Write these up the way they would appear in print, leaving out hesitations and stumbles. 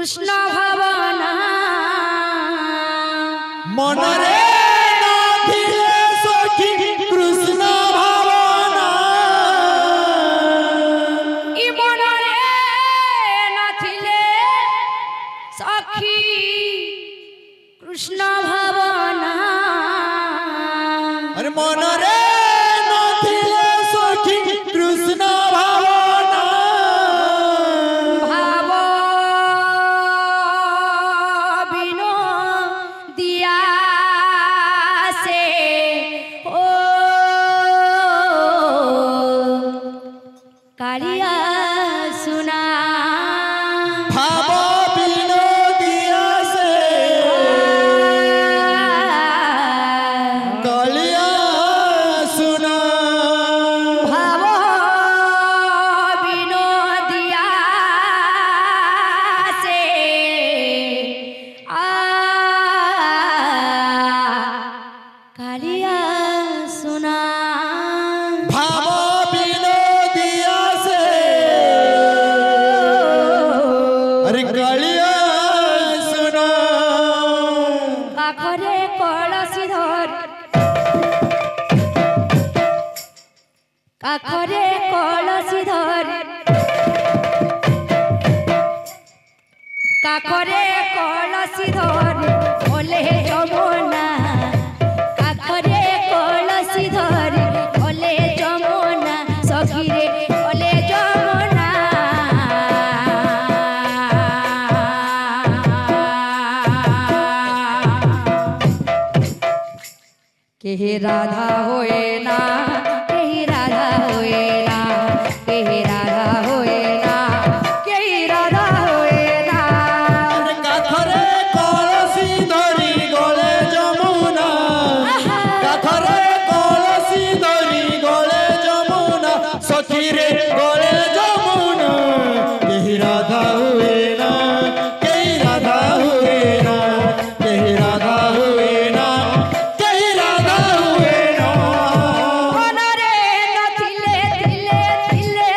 कृष्ण भावना मनरे नथिले सखी कृष्ण भावना ई मनरे नथिले सखी कृष्ण भावना अरे मनरे नथिले सखी कृष्ण भावना भाव बिनो दिया से ओ कालिया सुना भाव विनोदिया से कालिया सुना भाव विनोदिया से कालिया सुना भाव विनोदिया से अरे कालिया सुना काखरे कलसी धर काखरे कलसी धर काखरे कलसी धर ओले जमुना काखरे कलसी धर ओले जमुना सखीरे ओले जमुना केहे राधा होए ना केही राधा होए ना केही राधा होए ना केही राधा होए ना अरे काखरे कलसी धरी गले जमुना काखरे कलसी धरी गले जमुना सखी रे गले जमुना केही राधा हुए ना केही राधा हुए ना केही राधा हुए ना केही राधा हुए ना मनरे नथिले थिले थिले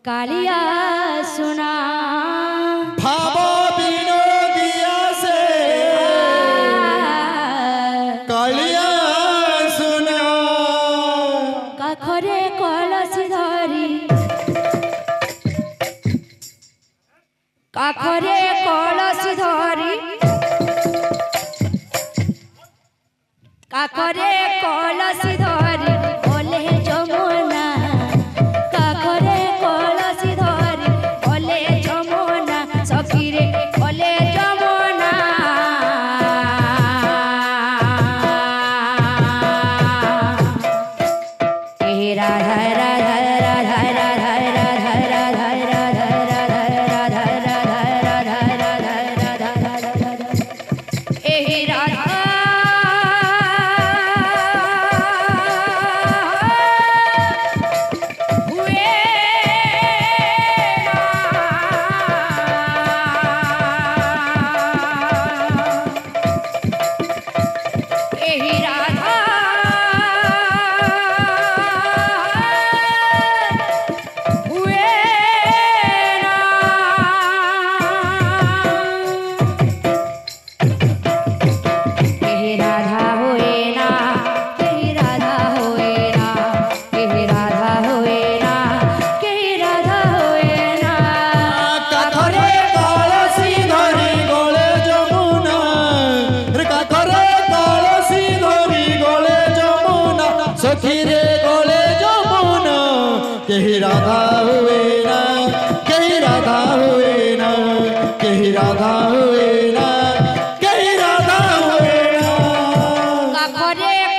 कालिया सुना भाव विनोदिया से कालिया सुना काखरे कलसी धरी काखरे कलसी धरी काखरे कलसी धरी ओले जमुना काखरे कलसी धरी ओले जमुना सखीरे ओले जमुना ए राधा राधा राधा राधा राधा राधा राधा राधा राधा राधा राधा ए राधा कही राधा हुए ना कही राधा हुए ना कही राधा हुए ना कही राधा हुए ना काखरे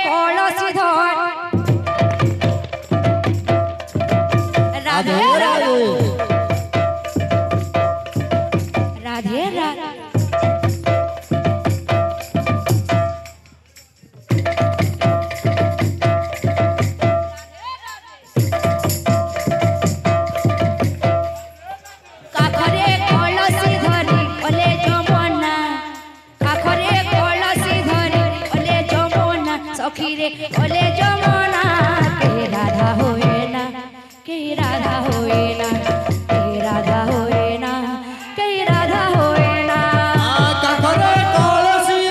कलसी धर राधे राधे राधे राधे सखीरे ओले जमुना के राधा होए ना के राधा होए ना के राधा होए ना के राधा होए ना काखरे कलसी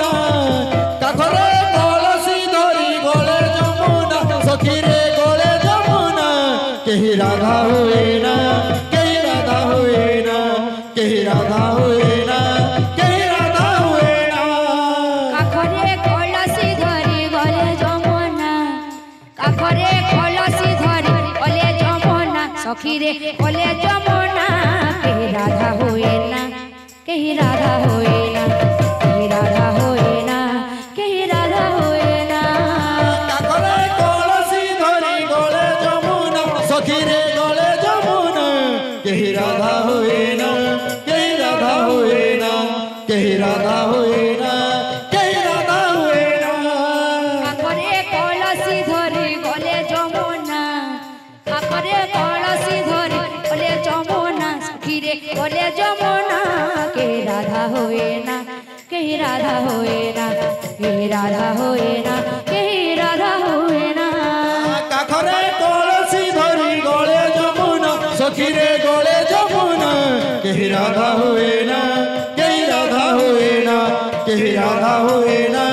धरी गले जमुना काखरे कलसी धरी गले जमुना सखीरे गले जमुना के राधा होए ना के राधा होए ना के राधा होए ना के राधा होए ना काखरे कलसी धरी गले जमुना काखरे कलसी धरी ओले जमुना सखीरे ओले जमुना के राधा होए ना के राधा होए ना के राधा होए ना के राधा होए ना काखरे कलसी धरी गले जमुना सखीरे गले जमुना के राधा होए ना के राधा होए ना के राधा होए ना के राधा होए ना काखरे कलसी धरी गले जमुना काखरे कलसी धरी ओले जमुना सखीरे ओले जमुना के राधा होए ना के राधा होए ना के राधा होए ना के राधा होए ना काखरे कलसी धरी गले जमुना सखीरे गले जमुना के राधा होए ना के राधा होए ना के राधा होए ना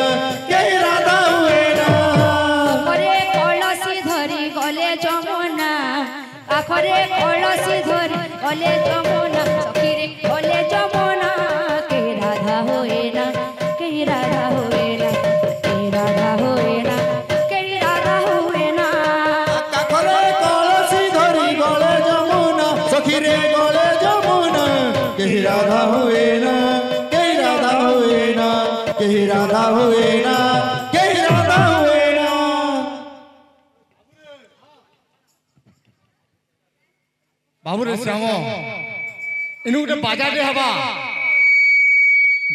के राधा होए ना काखरे कलसी धरी गले जमुना काखरे कलसी धरी ओले जमुना सखीरे ओले जमुना के राधा होए ना के राधा होए ना के राधा होए ना के राधा होए ना काखरे कलसी धरी गले जमुना सखीरे गले जमुना के राधा होए ना के राधा होए ना के राधा होए ना के राधा होए ना बाबूरे श्याम इनु गोटे बाजाटे हवा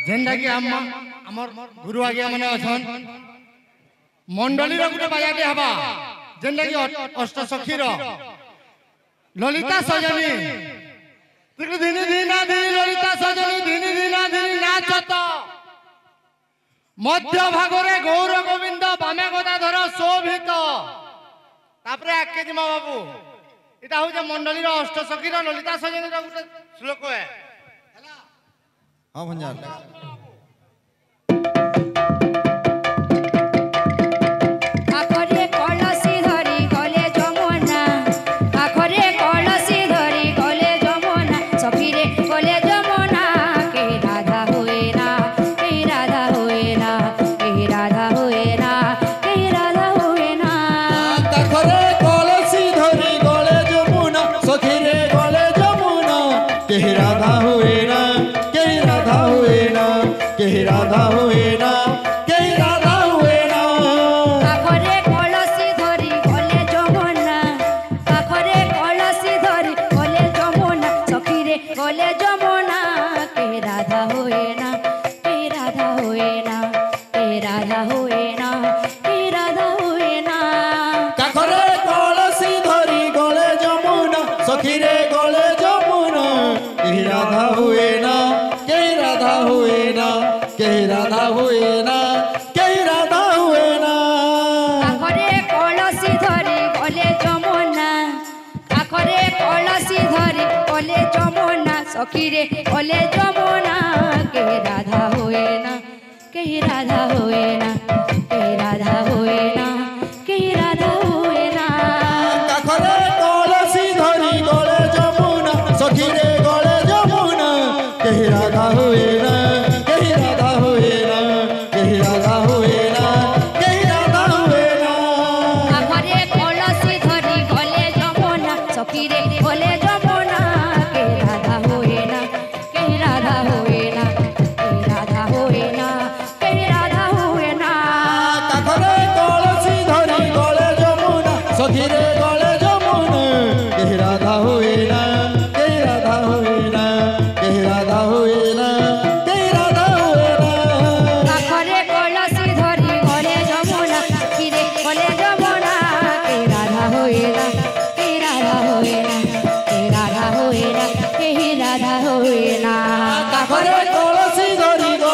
जेनटा कि आमर गुरु आज्ञा माने अछन मंडली गोटे बाजाटे हवा जेनटा कि अष्ट सखीर ललिता सजनी दिनी दिना दिनी ललिता सजनी दिनी दिना दिनी नाचत मध्य भागरे गौर गोविंद बामे गदाधर शोभित तापरे आके जिमा बाबू এটা হচ্ছে মন্ডলীর অষ্টসখীর ললিতা সজনীর গোটে শ্লোক হ্যাঁ ভঞ্জার কাখরে কলসি ধরি গলে যমুনা কাখরে কলসি ধরি গলে যমুনা সখীরে গলে যমুনা কে রাধা হয়ে না কে রাধা হয়ে না কে রাধা হয়ে না কে রাধা হয়ে না কাখরে কলসি ধরি গলে যমুনা সখীরে গলে যমুনা কে রাধা হুয়ে না কে রাধা হুয়ে না কে রাধা হুয়ে না কে রাধা হুয়ে না কাখরে কলসি ধরি গলে যমুনা কাখরে কলসি ধরি গলে যমুনা সখীরে গলে যমুনা কে রাধা হয়ে না কে রাধা হয়ে না কে রাধা হয়ে না কে রাধা হয়ে না কাখরে কলসি ধরি গলে যমুনা সখীরে গলে যমুনা কে রাধা হুয়ে না কে রাধা হুয়ে না কে রাধা হুয়ে না কে রাধা হুয়ে না কাখরে কলসি ধরি গলে যমুনা কাখরে কলসি ধরি গলে যমুনা সখীরে গলে যমুনা কে রাধা হয়ে না কে রাধা হয়ে না কে রাধা হয়ে না কে রাধা হয়ে না কাখরে কলসি ধরি গলে যমুনা সখীরে গলে যমুনা কে রাধা হুয়ে না কে রাধা হুয়ে না কে রাধা হুয়ে না কে রাধা হুয়ে না কাখরে কলসি ধরি গলে যমুনা সখীরে গলে